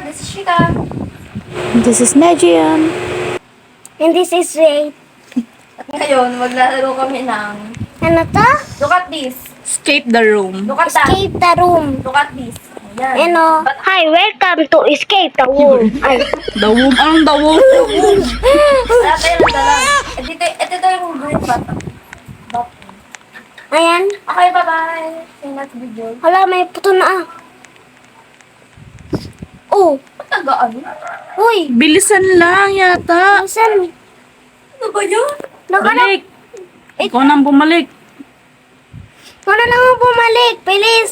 This is Shika. This is Najian. And this is Ray. At ngayon, maglalaro kami ng... Ano to? Look at this. Escape the room. Look at that. Escape the room. Look at this. Ayan. Ano? Hi, welcome to Escape the Room. Ay. The room. Anong the room? Wala tayo ng dalang. Ito yung green button. Ayan. Okay, bye-bye. See you next video. Hala, may puto na ah. Oh. Ba't tagaan? Uy. Bilisan lang yata. Asan? Ano ba yun? Balik. Ikaw nang bumalik. Wala lang ang bumalik. Bilis.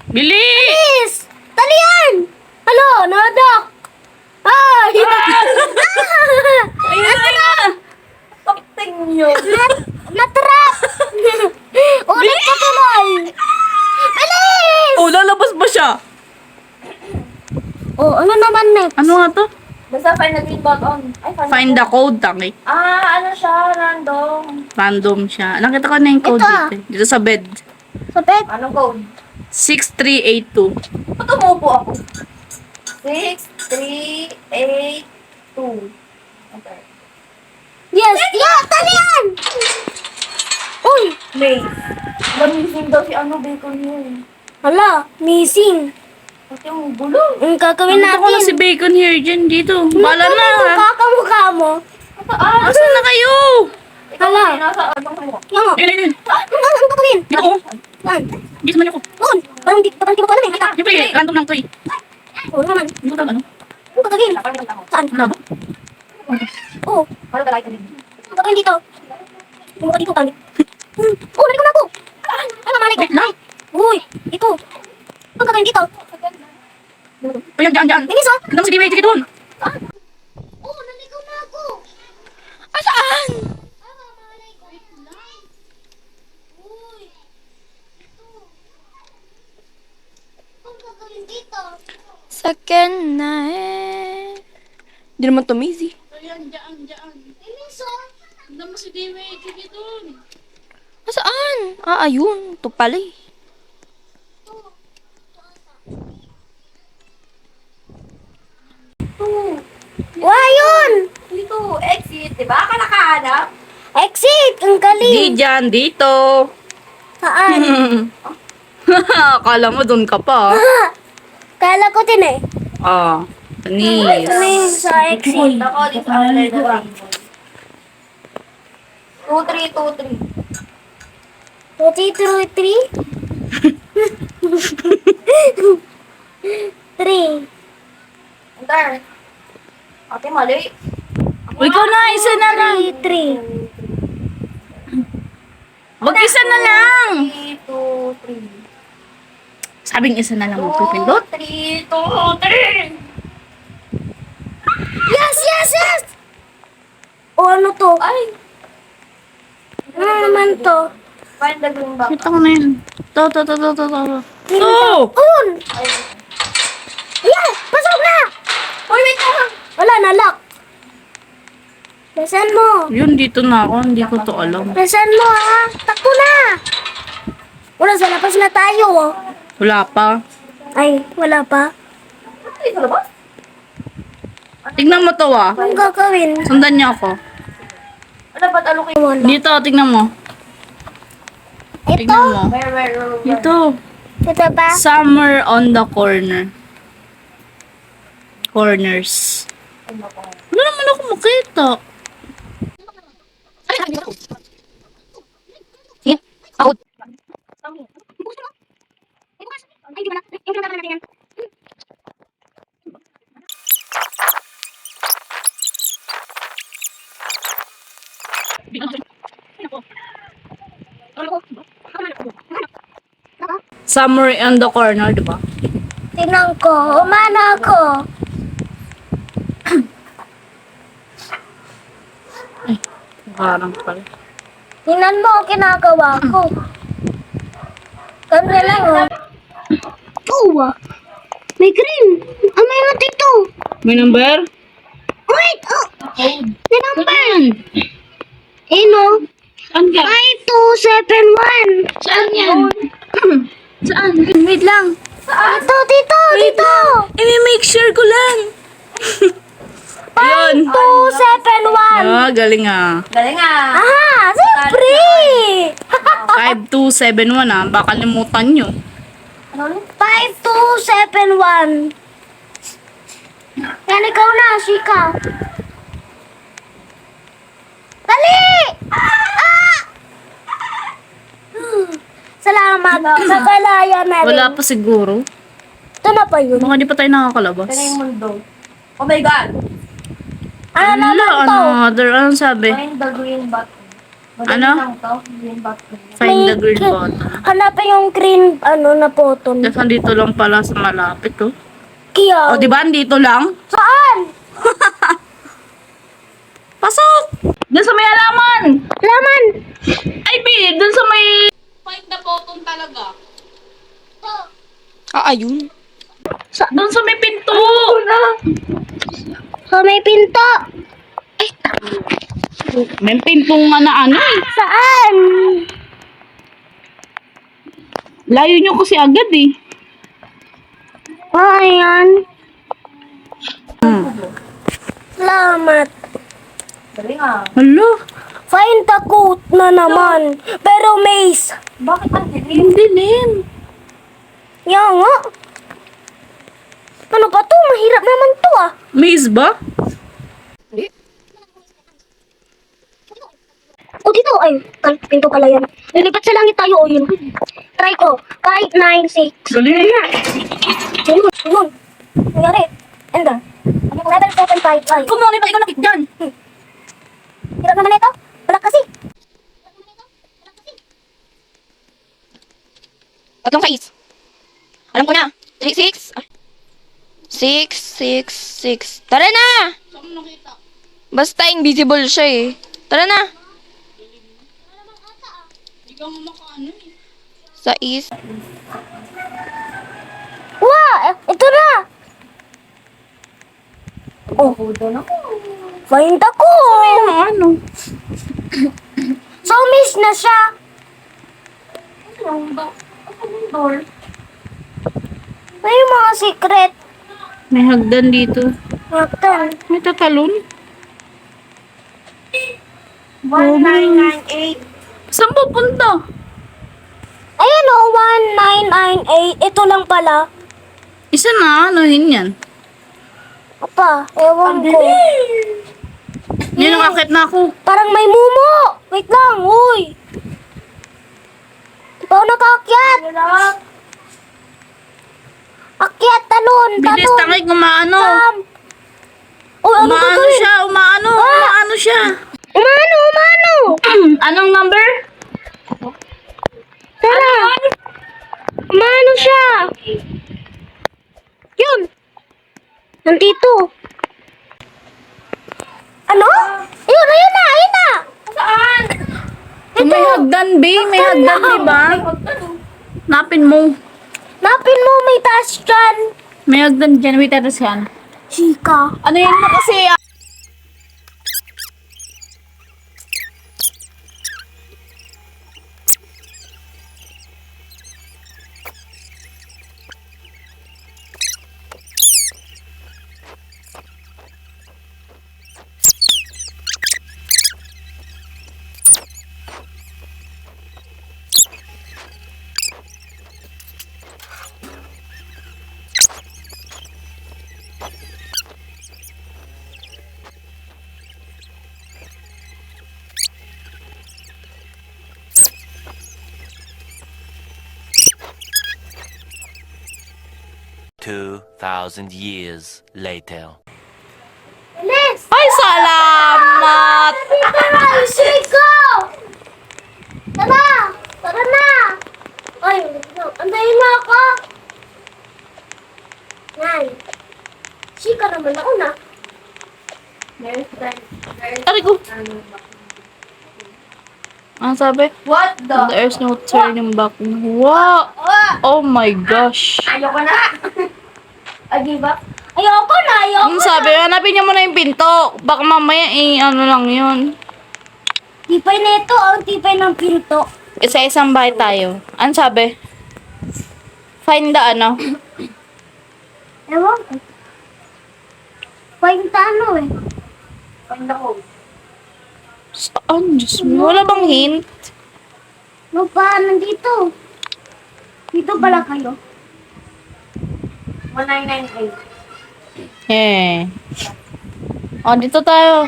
Bilis! Bilis. Talian. Halo, nadak. Ay. Ayun na! Something yun. Natrap. Ulit pa tuloy. Bilis. Oh, lalabas ba siya? Oh, ano naman next? Ano nga to? Basta find the green button. Ay, Find the code, tangi. ano siya? Random. Random siya. Nakita ko na yung code Ito, dito. Dito sa bed. Sa bed. Anong code? 6382. Ba't umupo ako? 6382. Okay. Yes. Yeah, talian. Uy. May. Lamising daw si Bacon yun. Hala, missing. Ba't yung gulo? Ang gagawin Nakita ko na si natin. Bacon here dyan dito. Bala na. Kakamukha mo. Asan na kayo? Ikaw Hala. hindi nasa anong mo. Yan o. Ayun, ayun. Ang gagawin? Dito ko. Yan. Dito naman ako. Doon. Parang di ko alam eh. Kita. Siyempre, random lang to eh. Oo naman. Dito ka ano? Ang gagawin? Saan? Wala ba? Oo. Paano ka like din? Ang gagawin dito. Bumuka dito, pangit. Oo, naligaw na ako. Ano, malay ko. Wait lang. Uy, ito. Ang gagawin dito. Ayan, dyan, dyan. Bilis oh. Tignan mo si Dewey, sige doon. Oo, naligaw na ako. Asaan? Malay ko. Wait lang. Uy. Ito. Ang gagawin dito. Second na eh. Hindi naman to Maisie. Bilis oh. Tignan mo si Dewey, sige doon. Asaan? Ah, ayun. Ito pala eh. Wah, yun. Dito, exit. Diba? Ka nakahanap? Exit. Ang Di galing. dyan, dito. Saan? Akala mo doon ka pa. Kala ko din eh. Ah, Ito Anis. na yung sa exit. Ako, this after the rainbow. 2323. 3. Enter. Ate, mali. Ikaw na, isa na lang. 3. Wag isa na lang. 3, 2, 3. Sabing isa na lang magpipindot. 3, 2, 3. Yes, yes, yes! O ano to? Ay. Ano naman to? Find the green box. Kita ko na yun. To. Oh! Un! Yeah! Pasok na! Uy, wait lang. Wala, nalock. Nasaan mo? Yun, dito na ako. Hindi ko to alam. Nasaan mo ha? Takbo na! Wala, sa labas na tayo oh. Wala pa. Ay, wala pa. Ay, sa labas? Tignan mo to ah. Anong gagawin? Sundan niyo ako. Ano ba't alukin? Wala. Dito, tignan mo. Ito? Tignan mo. Where? Dito. Ito ba? Somewhere on the corner. Corners. Wala naman ako makita. Sige, ako. Ay, di ba na? Yung pinagkakaroon natin yan. Somewhere on the corner, di ba? Tingnan ko. Umana ako. Parang pala. Tingnan mo ang ginagawa ko. Kami lang oh. Oo ah. May green. Ah, mayroon dito. May number? Wait! Oh! May number. Eh no. Saan ka? 5271. Saan yan? Saan? Wait lang. Ito, dito. dito. I-make sure ko lang. Ayun. 271. Ah, galing ah. Galing ah. Ah, siyempre. 5271 ah. Baka limutan nyo. Ano ulit? 5271. Yan, ikaw na, Shika. Dali! Salamat. Nakalaya na rin. Wala pa siguro. Ito na pa yun. Baka di pa tayo nakakalabas. Ito na yung mundo. Oh my God. Ano naman to? Another, ano sabi? Find the green button. Madali Ano? lang to. Green button. Find the green May- button. Hanapin yung green, na button. Tapos andito lang pala sa malapit oh. Kaya. O, di ba? Andito lang. Saan? Pasok! Doon sa may alaman! Laman. Ay, babe, doon sa may... Find the button talaga. Ah, ayun. Doon sa may pinto! So, may pinto. May pinto nga na ano eh. Saan? Layo nyo kasi agad eh. Oh, ayan. Salamat. Galing ah. Hala, Find the code na naman. Pero maze. Bakit ang dilim? hindi din. Yan nga. Ano ba to? Mahirap naman to ah. Maze ba? O dito, ay, pinto pala yan. Lilipat sa langit tayo, o yun. Try ko. 596. Galing. Yun, yun. Nangyari. Enda. 7755. Kumuni pa ikaw nakit dyan. Hirap naman ito. Balak kasi. Tatlong sais. Alam ko na. 6. 6. Tara na! Basta invisible siya eh. Tara na! Sais. Wow! Ito na! Oh, hudo na ko. Find ako! Ano? So, miss na siya. Ano ba? Ano yung door? May mga secret. May hagdan dito. Naktan. May tatalon. 1998. Saan pupunta? Ayan o, 1998. Ito lang pala. Isa na, anuhin yan. Apa, ewan ko. Yan ang akit na ako. Parang may mumo. Wait lang, uy. Di pa ako nakaakyat. Akyat, talon, Bilis talon. tangay, umaano. Uy, ano Umaano gagawin? siya, umaano. Umaano siya. Umano, umano. Anong number? Tara. Umano siya. Yun. Nandito. Ano? Ayun, ayun na, ayun na. Saan? May hagdan, be. May hagdan, di ba? Napin mo. Napin mo, may taas dyan. May hagdan dyan. Wait, atas yan. Chika. Ano yan mo kasi? Two 2,000 years later. Bilis. Ay, salamat! Tara, Chika. Tara. Tara na. Ay, andayin mo ako. Yan. Chika naman ako na. Aray ko. Ang sabi? What the? There's no turning back. Wow! Oh my gosh. Ayoko na. I give up. Ayoko na, ayoko Ang sabi? Hanapin niyo muna yung pinto. Baka mamaya ano lang yun. Tipay na ito, ang tipay ng pinto. Isa-isang bahay tayo. Ang sabi? Find the ano? Find the ano eh. Find the code. Saan? Diyos mo. Wala bang hint? No pa, nandito. Dito pala kayo. 1998. Eh. Oh, dito tayo.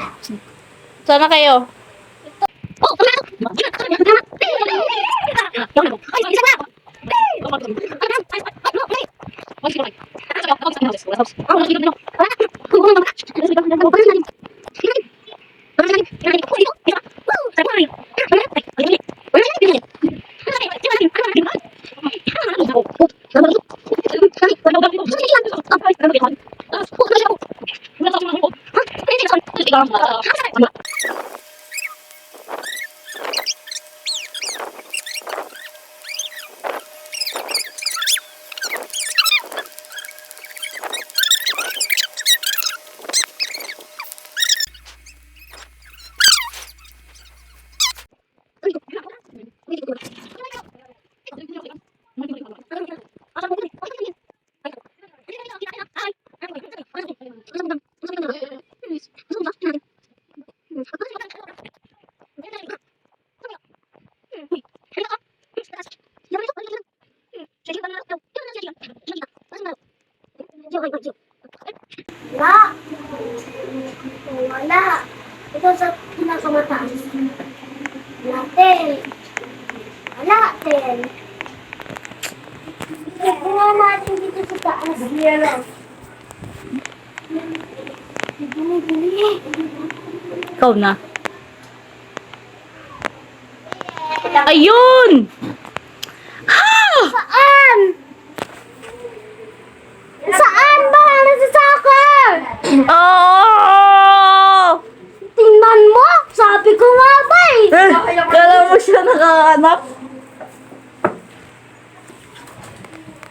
Sana kayo. Oh, Wala. Wala. Ito sa pinakamataas. Natin. Wala, ten. Ito natin dito sa taas. Yellow. Bili. Ikaw na. Ayun! Saan? Saan ba? Nasa soccer! Oh! Tingnan mo! Sabi ko nga ba eh! Kala mo siya nakahanap?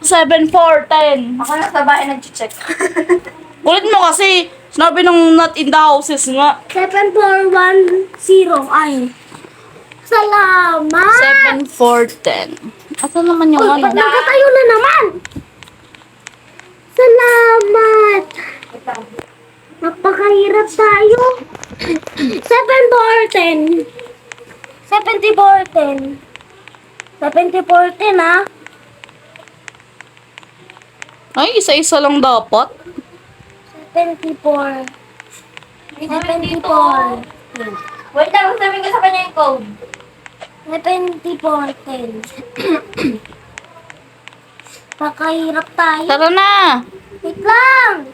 7, 4, 10. Ako na sa bahay nag-check. Ulit mo kasi, sinabi nung not in the houses nga. 7410 ay. Salamat! 7, 4, 10. Asan naman yung Uy, ano? ba't nagkatayo na naman? Salamat! Napakahirap tayo. 7410. 7410. 7410 ha? Ay, isa-isa lang dapat. 74. 74. Wait lang, sabihin ko sa kanya yung code. 7410. Pakahirap tayo. Tara na! Wait lang!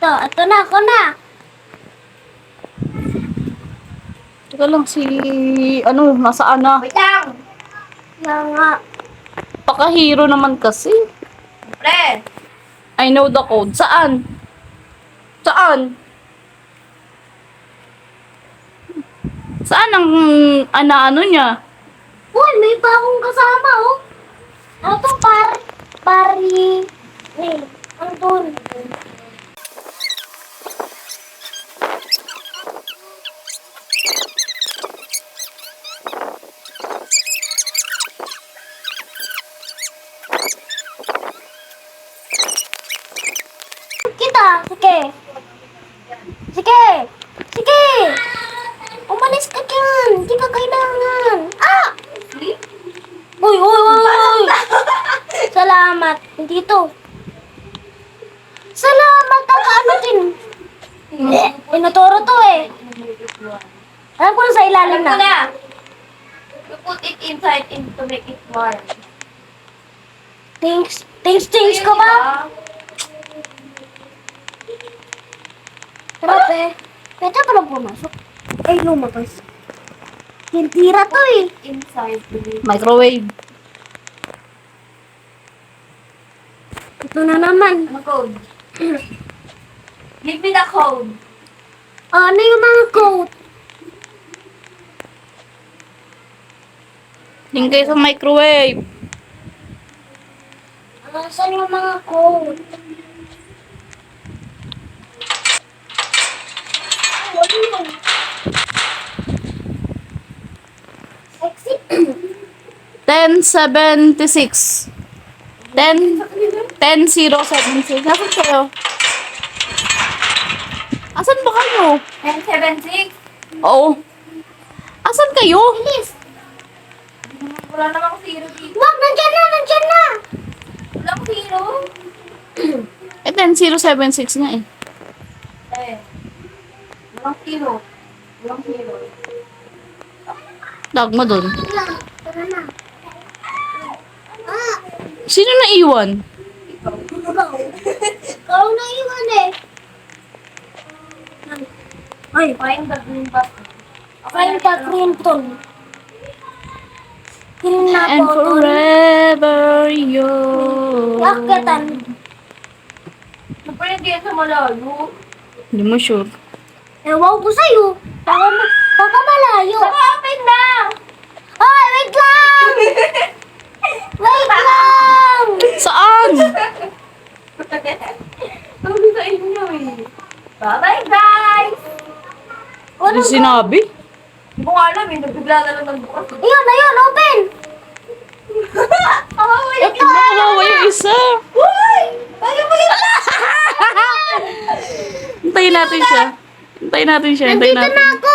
Ito na, ako na. Teka lang si... Ano, nasaan na? Wait lang! Yan nga. Pakahiro naman kasi. Pre! I know the code. Saan? Saan? Saan ang ano niya? Uy, may bagong kasama, oh. Ano to, pari... Eh, ano to? Kita, sige. Sige. Sige. Umalis ka dyan. Hindi ka kailangan. Ah! Uy, uy, uy, uy. Salamat. Dito. Salamat. Ano din? Inuturo to eh. Alam ko na sa ilalim Alam ko na. na! You put it inside to make it warm. Thanks ka ba? Grabe. Pwede pa lang pumasok. Ay, lumabas. Tintira to eh. Inside to make Microwave. Ito na naman. Ano code? Give me the code. Ano yung mga code? Tingin kayo sa microwave. Saan yung mga code? Wala yun. Sexy. 1076. 10-0-7-6. Nasaan kayo? Asan ba kayo? 1076. Oo. Asan kayo? Wala namang zero dito. Wag, nandyan na, nandyan na. Walang zero. 10-0-7-6 nga eh. Eh. Walang zero. Walang zero. Tawag mo dun. Tara na. Ah, Sino naiwan? ikaw. Ikaw na iwan eh. Ay, find the green button. Find the green tone. Green na And po. forever you. Yakatan. Siyempre hindi yan sa malayo. Hindi mo sure. Ewan ko sa'yo. Baka malayo. Saka open na! Ay, wait lang! Wait lang! Saan? Sabi sa inyo eh. Bye-bye guys! Ano sinabi? Hindi ko nga alam eh. Nagbigla na lang nagbukas. Ayun, open! Wait Ito nakawawa yung isa. Uy! Ayaw mo yun! Hintayin natin siya. Hintayin natin siya. Hintayin Nandito natin. na ako!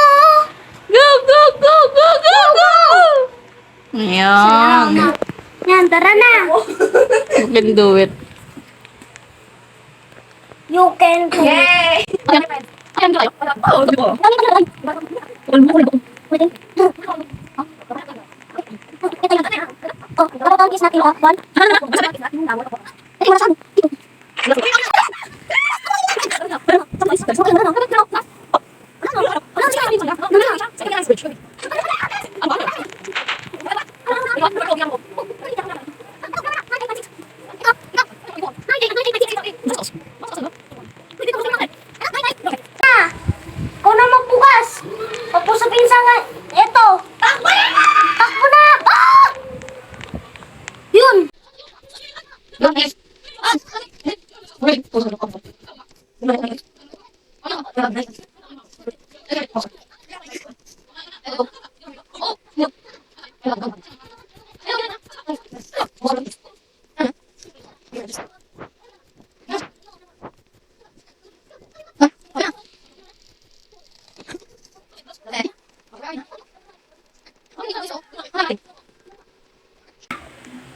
Go, go, go, go, go, go! Ayan. Yan, tara na! You can do it. You can do it. Yay! Ayan tayo. Oo, di ba? Oh, kapag ang kiss natin, oh, one. Eh, wala saan. Ikaw na magbukas. Tapos sa pinsan, eto. Takbo na! Takbo na! Ah! Yun.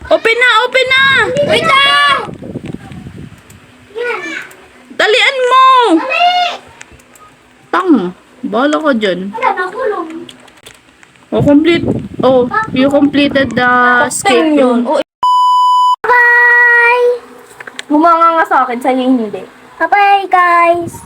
Open na! Open na! Wait lang! Dalian mo! Tang, bahala ka dyan. Wala, nakulong. Oh, complete. Oh, you completed the escape room. Bye! Bumanga nga sa akin, sa'yo hindi. Bye-bye, guys.